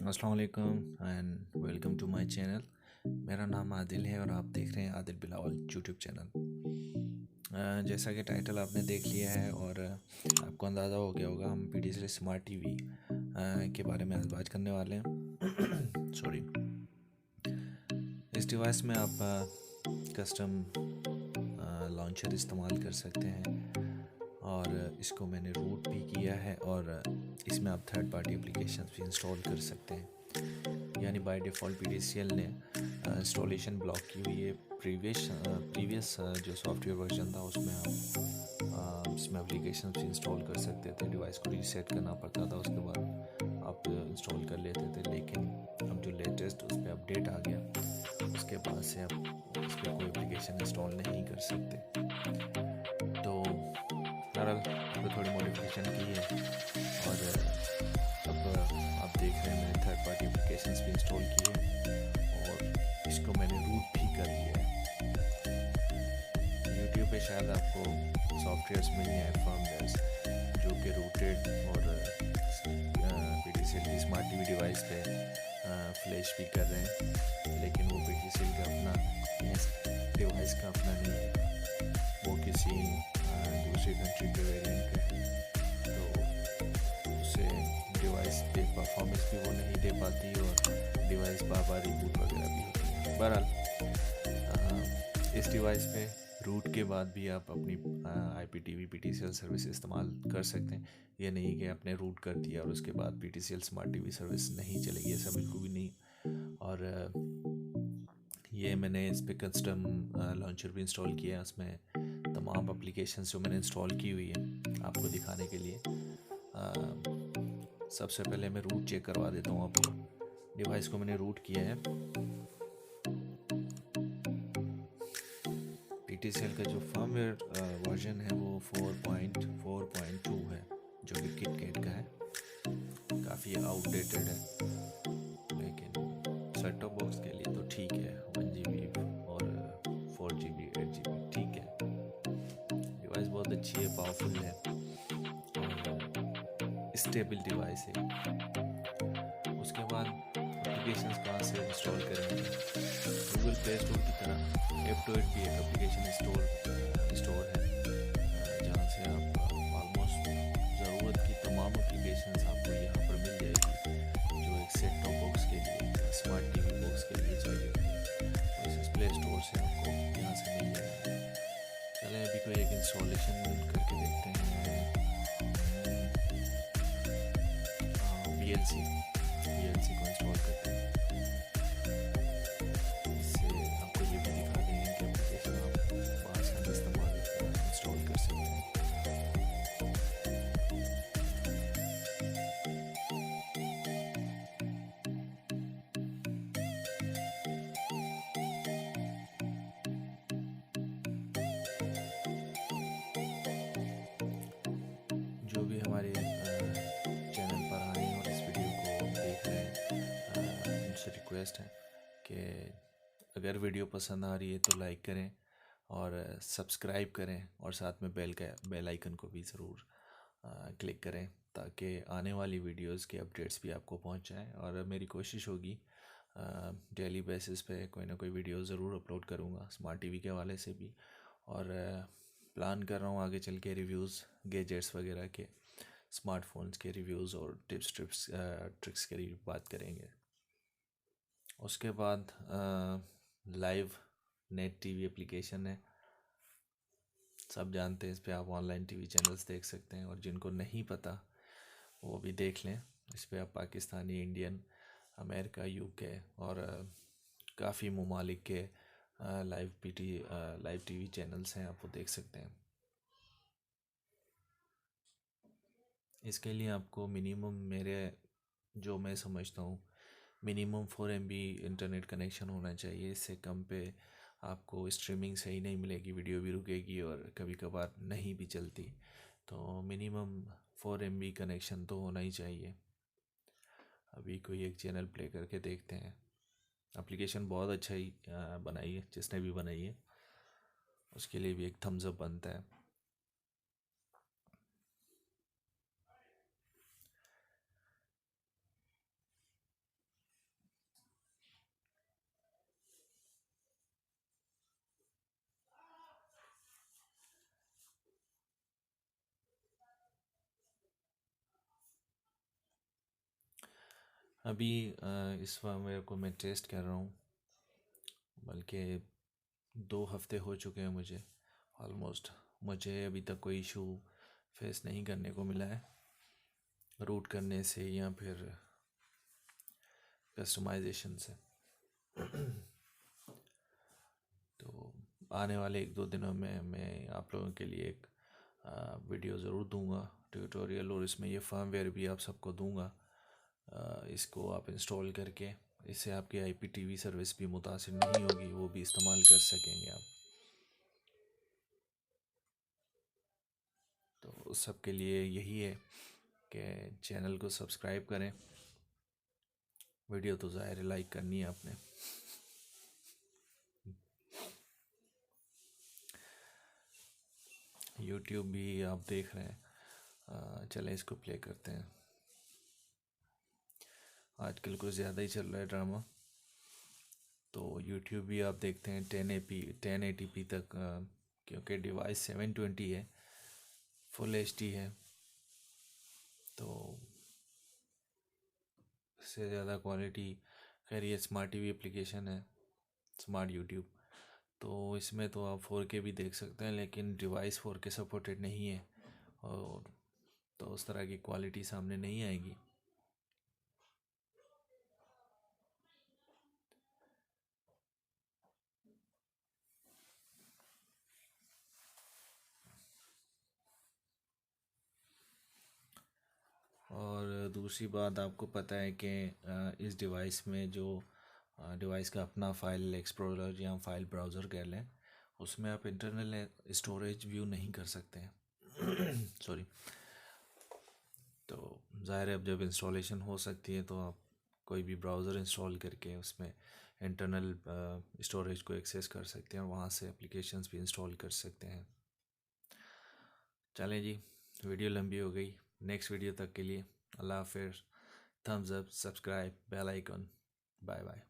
अस्सलाम वालेकुम and welcome to my channel. मेरा नाम आदिल है और आप देख रहे हैं आदिल बिलावल यूट्यूब चैनल। जैसा कि टाइटल आपने देख लिया है और आपको अंदाज़ा हो गया होगा, हम PTCL स्मार्ट टीवी के बारे में आज बात करने वाले हैं। सॉरी। इस डिवाइस में आप कस्टम लॉन्चर इस्तेमाल कर सकते हैं और इसको मैंने रूट भी किया है और इसमें आप थर्ड पार्टी एप्लीकेशंस भी इंस्टॉल कर सकते हैं। यानी बाय डिफ़ॉल्ट PTCL ने इंस्टॉलेशन ब्लॉक की हुई है। प्रीवियस जो सॉफ्टवेयर वर्जन था उसमें आप इसमें एप्लीकेशन भी इंस्टॉल कर सकते थे। डिवाइस को रीसेट करना पड़ता था, उसके बाद आप इंस्टॉल कर लेते थे। लेकिन अब जो लेटेस्ट उस पर अपडेट आ गया, उसके बाद से आप इस पर कोई एप्लीकेशन इंस्टॉल नहीं कर सकते। तो बहरहाल तो थोड़ी मॉडिफिकेशन की है और अब आप देख रहे हैं मैंने थर्ड पार्टी एप्लीकेशंस भी इंस्टॉल की है और इसको मैंने रूट भी कर लिया है। यूट्यूब पे शायद आपको सॉफ्टवेयर्स मिल जाए फर्मवेयर्स जो कि रूटेड और PTCL की स्मार्ट टीवी डिवाइस पे फ्लैश भी कर रहे हैं, लेकिन वो PTCL का अपना डिवाइस का अपना नहीं है, वो किसी दूसरी कंट्री के वेरिएंट का है। तो उससे डिवाइस पे परफॉर्मेंस भी वो नहीं दे पाती और डिवाइस बार बार रिबूट वगैरह भी होती है। बहरहाल इस डिवाइस पे रूट के बाद भी आप अपनी IPTV PTCL सर्विस इस्तेमाल कर सकते हैं। ये नहीं कि आपने रूट कर दिया और उसके बाद PTCL स्मार्ट टीवी सर्विस नहीं चलेगी, ऐसा बिल्कुल भी नहीं। और ये मैंने इस पे कस्टम लॉन्चर भी इंस्टॉल किया है। उसमें तमाम एप्लीकेशंस जो मैंने इंस्टॉल की हुई है आपको दिखाने के लिए। सबसे पहले मैं रूट चेक करवा देता हूँ आपको। डिवाइस को मैंने रूट किया है। PTCL का जो फर्मवेयर वर्जन है वो 4.4.2 है, जो कि किटकैट का है। काफ़ी आउटडेटेड है, लेकिन सेट टॉप बॉक्स के लिए तो ठीक है। 1 GB और 4 GB 8 GB ठीक है। डिवाइस बहुत अच्छी है, पावरफुल है और स्टेबल डिवाइस है। उसके बाद एप्लीकेशंस कहाँ से इंस्टॉल करेंगे? गूगल प्ले स्टोर की तरह iptv भी एक एप्लीकेशन स्टोर है, जहाँ से आप ऑलमोस्ट ज़रूरत की तमाम एप्लीकेशंस आपको यहाँ पर मिल जाएगी जो एक सेट टॉप बॉक्स के लिए, स्मार्ट टीवी बॉक्स के लिए चाहिए। तो इस प्ले स्टोर से आपको यहाँ से मिल जाएगा। चलें अभी कोई एक इंस्टॉलेशन करके देखते हैं। VLC को इंस्टॉल करते हैं। इससे आपको ये भी दिखा देंगे कि एप्लीकेशन आप वहाँ से इस्तेमाल इंस्टॉल कर सकते हैं। जो भी हमारे चैनल पर आए और इस वीडियो को देख रहे हैं, उनसे रिक्वेस्ट है कि अगर वीडियो पसंद आ रही है तो लाइक करें और सब्सक्राइब करें और साथ में बेल आइकन को भी ज़रूर क्लिक करें, ताकि आने वाली वीडियोस के अपडेट्स भी आपको पहुंच जाएं। और मेरी कोशिश होगी डेली बेसिस पे कोई ना कोई वीडियो ज़रूर अपलोड करूंगा स्मार्ट टीवी के हवाले से भी। और प्लान कर रहा हूँ आगे चल के रिव्यूज़ गैजेट्स वगैरह के, स्मार्टफोन्स के रिव्यूज़ और ट्रिक्स के रिव्यू बात करेंगे। उसके बाद लाइव नेट टीवी एप्लीकेशन है, सब जानते हैं। इस पे आप ऑनलाइन टीवी चैनल्स देख सकते हैं और जिनको नहीं पता वो भी देख लें। इस पे आप पाकिस्तानी, इंडियन, अमेरिका, UK और काफ़ी ममालिक के लाइव टीवी चैनल्स हैं, आप वो देख सकते हैं। इसके लिए आपको मिनिमम, जो मैं समझता हूँ, मिनिमम 4 MB इंटरनेट कनेक्शन होना चाहिए। इससे कम पे आपको स्ट्रीमिंग सही नहीं मिलेगी, वीडियो भी रुकेगी और कभी कभार नहीं भी चलती। तो मिनिमम 4 MB कनेक्शन तो होना ही चाहिए। अभी कोई एक चैनल प्ले करके देखते हैं। एप्लीकेशन बहुत अच्छा ही बनाई है, जिसने भी बनाई है उसके लिए भी एक थम्स अप बनता है। अभी इस फर्मवेयर को मैं टेस्ट कर रहा हूँ, बल्कि 2 हफ्ते हो चुके हैं मुझे ऑलमोस्ट। मुझे अभी तक कोई इशू फेस नहीं करने को मिला है रूट करने से या फिर कस्टमाइजेशन से। तो आने वाले 1-2 दिनों में मैं आप लोगों के लिए एक वीडियो ज़रूर दूंगा, ट्यूटोरियल, और इसमें ये फर्मवेयर भी आप सबको दूंगा। इसको आप इंस्टॉल करके इससे आपकी IPTV सर्विस भी मुतासिर नहीं होगी, वो भी इस्तेमाल कर सकेंगे आप। तो उस सब के लिए यही है कि चैनल को सब्सक्राइब करें, वीडियो तो ज़ाहिर है लाइक करनी है आपने। यूट्यूब भी आप देख रहे हैं, चलें इसको प्ले करते हैं। आजकल कुछ ज़्यादा ही चल रहा है ड्रामा। तो यूट्यूब भी आप देखते हैं 1080p तक, क्योंकि डिवाइस 720 है, फुल HD है, तो इससे ज़्यादा क्वालिटी। खैर ये स्मार्ट TV एप्लीकेशन है, स्मार्ट यूट्यूब, तो इसमें तो आप 4K भी देख सकते हैं, लेकिन डिवाइस 4K सपोर्टेड नहीं है, और तो उस तरह की क्वालिटी सामने नहीं आएगी। और दूसरी बात, आपको पता है कि इस डिवाइस में जो डिवाइस का अपना फ़ाइल एक्सप्लोरर या फाइल ब्राउज़र कह लें, उसमें आप इंटरनल स्टोरेज व्यू नहीं कर सकते हैं। सॉरी। तो ज़ाहिर है अब जब इंस्टॉलेशन हो सकती है तो आप कोई भी ब्राउज़र इंस्टॉल करके उसमें इंटरनल स्टोरेज को एक्सेस कर सकते हैं, और वहाँ से एप्लीकेशंस भी इंस्टॉल कर सकते हैं। चलें जी, वीडियो लंबी हो गई। नेक्स्ट वीडियो तक के लिए अल्लाह हाफिज़। Thumbs up, subscribe, bell icon, bye bye.